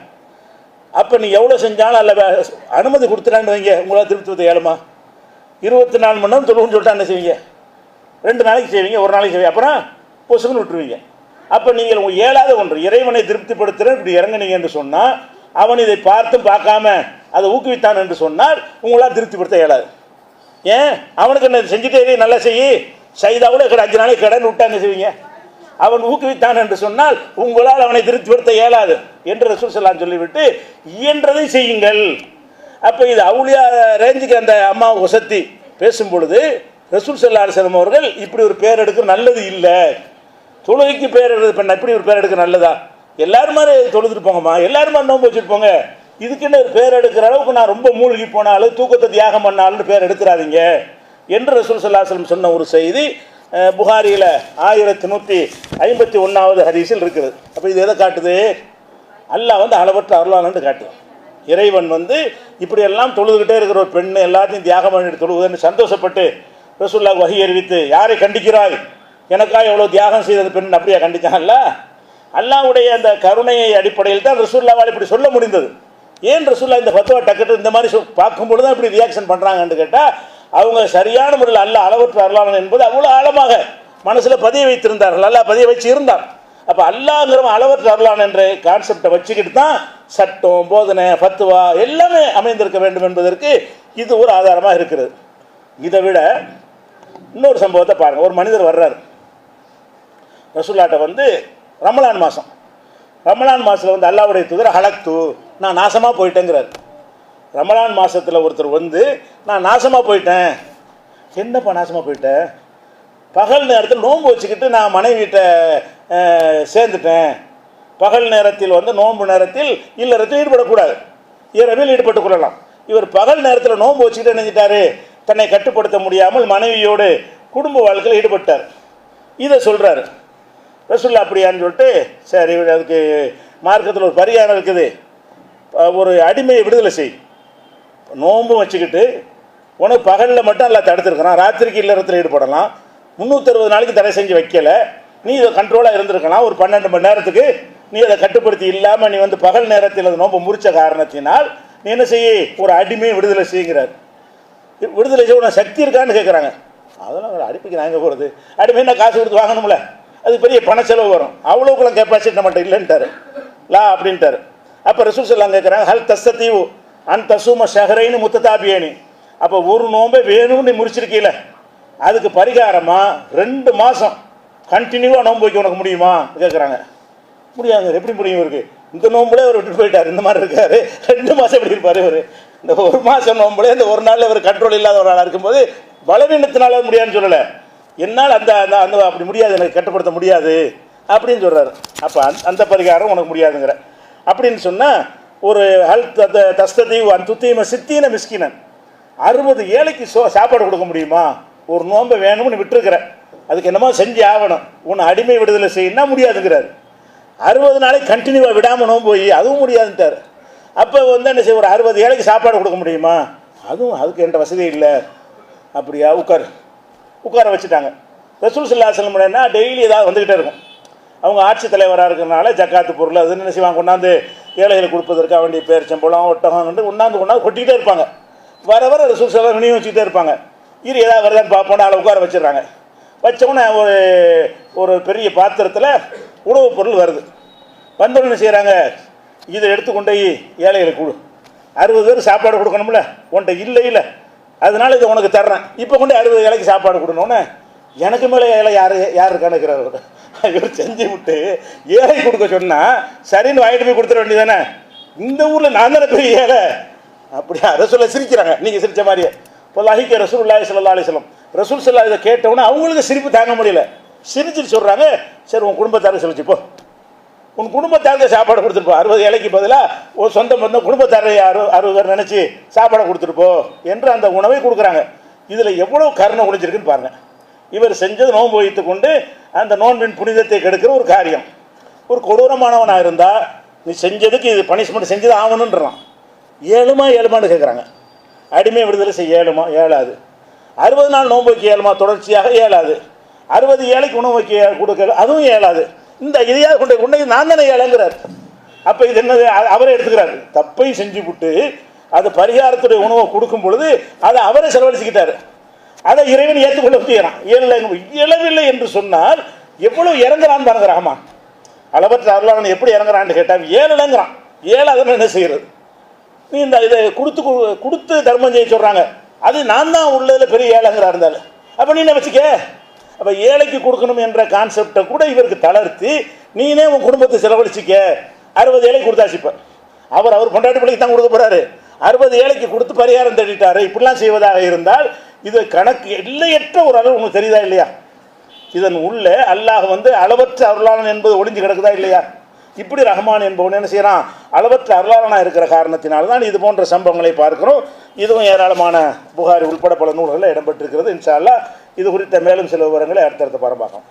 அப்போ நீ எவ்வளோ செஞ்சாலும் அல்ல அனுமதி கொடுத்துட்டான்னு வைங்க, உங்களால் திருப்திப்படுத்த இயலுமா? 24 மணி நேரம் தொழுவுன்னு சொல்லிட்டா என்ன செய்வீங்க? 2 நாளைக்கு செய்வீங்க, ஒரு நாளைக்கு செய்வீங்க, அப்புறம் பொசுக்குன்னு விட்டுருவீங்க. அப்போ நீங்கள் உங்கள் இயலாத ஒன்று இறைவனை திருப்திப்படுத்துகிறேன் இப்படி இறங்குனீங்க என்று சொன்னால், அவன் இதை பார்த்தும் பார்க்காம அதை ஊக்குவித்தான் என்று சொன்னால் உங்களால் திருப்திப்படுத்த இயலாது. ஏன்? அவனுக்கு என்ன செஞ்சுட்டே நல்லா செய்தாவோட 5 நாளைக்கு கடன் விட்டா என்ன செய்வீங்க? அவன் ஊக்குவித்தான் என்று சொன்னால் உங்களால் அவனை திருப்திப்படுத்த இயலாது என்று ரசூல் ஸல்லல்லாஹு அலைஹி வஸல்லம் சொல்லிவிட்டு இயன்றதை செய்யுங்கள். அப்போ இது அவுலியா ரேஞ்சுக்கு அந்த அம்மா வசத்தி பேசும் பொழுது ரசூல் ஸல்லல்லாஹு அலைஹி வஸல்லம் அவர்கள் இப்படி ஒரு பேர் எடுக்க நல்லது இல்லை. தொழுகைக்கு பேர் எடுத்து பண்ண இப்படி ஒரு பேர் எடுக்க நல்லதா? எல்லாரும் மாதிரி தொழுதுட்டு போங்கம்மா, எல்லாரும் மாதிரி நோன்பு வச்சுட்டு போங்க, இதுக்குன்னு ஒரு பேர் எடுக்கிற அளவுக்கு நான் ரொம்ப மூழ்கி போனாலும் தூக்கத்தை தியாகம் பண்ணாலும் பேர் எடுத்துறாதீங்க என்று ரசூல் ஸல்லல்லாஹு அலைஹி வஸல்லம் சொன்ன ஒரு செய்தி புகாரியில் 1151வது ஹதீஸில் இருக்குது. அப்போ இது எதை காட்டுது? அல்லாஹ் வந்து அளவற்ற அருளாளன்னு காட்டுது. இறைவன் வந்து இப்படியெல்லாம் தொழுதுகிட்டே இருக்கிற ஒரு பெண்ணு எல்லாத்தையும் தியாகம் பண்ணிட்டு தொழுகுதுன்னு சந்தோஷப்பட்டு ரசூலுல்லாஹ் வஹி அறிவித்து, யாரை கண்டிக்கிறாய், எனக்காக எவ்வளோ தியாகம் செய்தது பெண் அப்படியா கண்டிச்சாங்கல்ல? அல்லாஹ்வுடைய அந்த கருணையை அடிப்படையில் தான் ரசூலுல்லாஹ்வால் இப்படி சொல்ல முடிந்தது. ஏன் ரசூலுல்லாஹ் இந்த ஃபத்வா டக்கெட்டு இந்த மாதிரி பார்க்கும்பொழுது தான் இப்படி ரியாக்ஷன் பண்ணுறாங்கன்னு கேட்டால், அவங்க சரியான முறையில் அல்லாஹ் அளவற்ற அருளாளன் என்பது அவ்வளோ ஆழமாக மனசில் பதிய வைத்திருந்தார்கள், அல்லாஹ் பதிய வச்சு இருந்தார். அப்போ அல்லாஹ்ங்கிறவன் அளவற்ற அருளாளன் என்ற கான்செப்டை வச்சுக்கிட்டு தான் சட்டம், போதனை, ஃபத்வா எல்லாமே அமைந்திருக்க வேண்டும் என்பதற்கு இது ஒரு ஆதாரமாக இருக்கிறது. இதை விட இன்னொரு சம்பவத்தை பாருங்கள். ஒரு மனிதர் வர்றார் ரசூலுல்லாஹ்ட்ட வந்து ரமலான் மாதம். ரமலான் மாதத்தில் வந்து அல்லாஹ்வுடைய தூதர் ஹலக்து, நான் நாசமாக போயிட்டேங்கிறார். ரமலான் மாதத்தில் ஒருத்தர் வந்து நான் நாசமாக போயிட்டேன். என்னப்பா நாசமாக போயிட்டேன்? பகல் நேரத்தில் நோன்பு வச்சுக்கிட்டு நான் மனைவிட்ட சேர்ந்துட்டேன். பகல் நேரத்தில் வந்து நோன்பு நேரத்தில் இல்லறத்தில் ஈடுபடக்கூடாது, இரவில் ஈடுபட்டு கொள்ளலாம். இவர் பகல் நேரத்தில் நோன்பு வச்சுக்கிட்டு நினைச்சிட்டாரு, தன்னை கட்டுப்படுத்த முடியாமல் மனைவியோடு குடும்ப வாழ்க்கையில் ஈடுபட்டார். இதை சொல்கிறாரு ரசூலுல்லாஹ். அப்படியான்னு சொல்லிட்டு சரி, அதுக்கு மார்க்கத்தில் ஒரு பரிகாரம் இருக்குது, ஒரு அடிமையை விடுதலை செய். நோன்பும் வச்சுக்கிட்டு உனக்கு பகலில் மட்டும் எல்லாம் தடுத்துருக்கிறான், ராத்திரிக்கு இல்லறத்தில் ஈடுபடலாம், 360 நாளைக்கு தடை செஞ்சு வைக்கலை, நீ இதை கண்ட்ரோலாக இருந்திருக்கலாம். ஒரு 12 மணி நேரத்துக்கு நீ அதை கட்டுப்படுத்தி இல்லாமல் நீ வந்து பகல் நேரத்தில் அது நோன்பு முறித்த காரணத்தினால் நீ என்ன செய்ய, ஒரு அடிமையை விடுதலை செய்கிறார். விடுதலை செய்ய உனக்கு சக்தி இருக்கான்னு கேட்குறாங்க. அதெல்லாம் ஒரு அடிமைக்கு நான் எங்கே போகிறது, அடிமைன்னா காசு கொடுத்து வாங்கணும்ல, அது பெரிய பண செலவு வரும், அவ்வளோக்குள்ள கெப்பாசிட்டி நம்மகிட்ட இல்லைன்ட்டார் லா அப்படின்ட்டார். அப்போ ரசூல் ஸல்லல்லாஹு கேட்குறாங்க, ஹல் தஸ்தீவு அன் தசூம ஷஹரைனு முத்ததாபியேனி, அப்போ ஒரு நோம்பை வேணும்னு நீ முடிச்சிருக்கீல, அதுக்கு பரிகாரமாக 2 மாதம் கண்டினியூவாக நோன்பு வைக்க உனக்கு முடியுமா கேட்குறாங்க. முடியாதுங்க. எப்படி முடியும் இவருக்கு? இந்த நோம்புலே அவர் விட்டுட்டு போயிட்டார், இந்த மாதிரி இருக்காரு. 2 மாதம் எப்படி இருப்பார் இவர்? இந்த 1 மாதம் நோம்புலே இந்த ஒரு நாளில் இவர் கண்ட்ரோல் இல்லாத ஒரு ஆளாக இருக்கும்போது பலவீனத்தினால முடியாதுன்னு சொல்லலை, என்னால் அந்த அந்த அப்படி முடியாது, எனக்கு கட்டுப்படுத்த முடியாது அப்படின்னு சொல்கிறாரு. அப்போ அந்த பரிகாரம் உனக்கு முடியாதுங்கிற அப்படின்னு சொன்னால், ஒரு ஹல் தஸ்தீவு அன் துத்தீம சித்தீன மிஸ்கினன், 60 ஏழைக்கு சாப்பாடு கொடுக்க முடியுமா? ஒரு நோன்பை வேணும்னு விட்டுருக்கிற, அதுக்கு என்னமோ செஞ்சு ஆகணும், உன்னை அடிமை விடுதலை செய்யணும்னா முடியாதுங்கிறார். 60 நாளைக்கு கண்டினியூவாக விடாமல் நோன்பு போய் அதுவும் முடியாதுன்ட்டார். அப்போ வந்து என்ன செய்ய, ஒரு 60 ஏழைக்கு சாப்பாடு கொடுக்க முடியுமா? அதுக்கு என்ற வசதி இல்லை. அப்படியா, உட்கார வச்சுட்டாங்க. ரசூல் ஸல்லல்லாஹு அலைஹி வஸல்லம் டெய்லி ஏதாவது வந்துக்கிட்டே இருக்கும். அவங்க ஆட்சி தலைவராக இருக்கிறனால ஜக்காத்து பொருள் அது என்ன செய்வாங்க, கொண்டாந்து ஏழைகளை கொடுப்பதற்காக வேண்டிய பேரிச்சம்பழம் ஒட்டகம் கொண்டாந்து கொட்டிக்கிட்டே இருப்பாங்க. வர வர ரசூல் ஸல்லல்லாஹு விநியோகிச்சுட்டே இருப்பாங்க. இது ஏதாவது வருதான்னு பார்ப்போன்னு அதை உட்கார வச்சிடுறாங்க. வச்சோன்னே ஒரு பெரிய பாத்திரத்தில் உணவுப் பொருள் வருது. வந்தோன்னு என்ன செய்கிறாங்க, இதை எடுத்துக்கொண்டு ஏழைகளுக்கு கொடு. 60 பேர் சாப்பாடு கொடுக்கணும்ல, உன்ட்ட இல்லை அதனால இதை உனக்கு தர்றேன், இப்போ கொண்டு 60 ஏழைக்கு சாப்பாடு கொடுக்கணுன்னு எனக்கு மேலே ஏழை யார் கணக்கிறார். இவர் செஞ்சு விட்டு ஏழை கொடுக்க சொன்னால் சரின்னு வாங்கிட்டு போய் கொடுத்துட வேண்டியதானே. இந்த ஊரில் நான் தானே பெரிய ஏழை அப்படி அதை சொல்ல சிரிக்கிறாங்க. நீங்கள் சிரித்த மாதிரியே இப்போ லஹிக்க ரசூலுல்லாஹி ஸல்லல்லாஹு அலைஹி வஸல்லம் ரசூல் ஸல்லல்லாஹு இதை கேட்டவுடனே அவங்களுக்கு சிரிப்பு தாங்க முடியல. சிரிச்சுட்டு சொல்கிறாங்க, சரி உன் குடும்பத்தாருக்கு சொல்லிச்சுப்போ, உன் குடும்பத்தாருக்கு சாப்பாடு கொடுத்துருப்போம். 60 ஏழைக்கு பதிலாக ஒரு சொந்த பந்தம் குடும்பத்தாரை 60 பேர் நினச்சி சாப்பாடை கொடுத்துருப்போ என்று அந்த உணவை கொடுக்குறாங்க. இதில் எவ்வளோ கருணை ஒழிஞ்சிருக்குன்னு பாருங்கள். இவர் செஞ்சது நோன்பு வைத்து கொண்டு அந்த நோன்பின் புனிதத்தை கெடுக்கிற ஒரு காரியம். ஒரு கொடூரமானவனாக இருந்தால் நீ செஞ்சதுக்கு இது பனிஷ்மெண்ட் செஞ்சது ஆகணுன்றான். ஏழுமான்னு கேட்குறாங்க. அடிமை விடுதலை செய்ய ஏழாது. 60 நாள் நோன்பு வைக்க ஏழுமா தொடர்ச்சியாக ஏழாது. 60 ஏழைக்கு உணவு வைக்க கொடுக்க அதுவும் ஏழாது. இந்த இதையாக கொண்டே நான் தானே ஏழைங்கிறார். அப்போ இது என்னது, அவரே எடுத்துக்கிறாரு. தப்பை செஞ்சு விட்டு அது பரிகாரத்துடைய உணவை கொடுக்கும் பொழுது அதை அவரே செலவழிச்சுக்கிட்டாரு. அதை இறைவன் ஏற்றுக்கொள்ள செய்யறான். இயலவில்லை என்று சொன்னால் எவ்வளவு இறங்குறான்னு பாருங்க. ரஹ்மான் அளவற்ற அருளாளன் எப்படி இறங்குறான்னு கேட்டால் ஏழலைங்கிறான். ஏழாதன்னு என்ன செய்யறது? நீ இந்த இதை கொடுத்து தர்மம் செய்ய சொல்கிறாங்க. அது நான் தான் உள்ளதில் பெரிய ஏழைங்கிறா இருந்தாலும் அப்போ நீ என்ன வச்சுக்க. அப்போ ஏழைக்கு கொடுக்கணும் என்ற கான்செப்டை கூட இவருக்கு தளர்த்தி நீனே உன் குடும்பத்தை செலவழிச்சிக்க. 60 ஏழைக்கு கொடுத்தாச்சுப்ப அவர் கொண்டாட்டி பிள்ளைக்கு தான் கொடுக்க போகிறாரு. 60 ஏழைக்கு கொடுத்து பரிகாரம் தேடிட்டாரு. இப்படிலாம் செய்வதாக இருந்தால் இது கணக்கு எல்லையற்ற ஒரு அளவு உங்களுக்கு தெரியுதா இல்லையா? இதன் உள்ள அல்லாஹ் அளவற்ற அருளாளன் என்பது ஒளிஞ்சு கிடக்குதா இல்லையா? இப்படி ரஹ்மான் என்பவன் என்ன செய்யறான், அளவற்ற அருளாளனாக இருக்கிற காரணத்தினால்தான் இது போன்ற சம்பவங்களை பார்க்கிறோம். இதுவும் ஏராளமான புகாரி உட்பட பல நூல்களில் இடம்பெற்றிருக்கிறது. இன்ஷா அல்லாஹ் இது குறித்த மேலும் சில விவரங்களை அடுத்தடுத்த பார்க்கலாம்.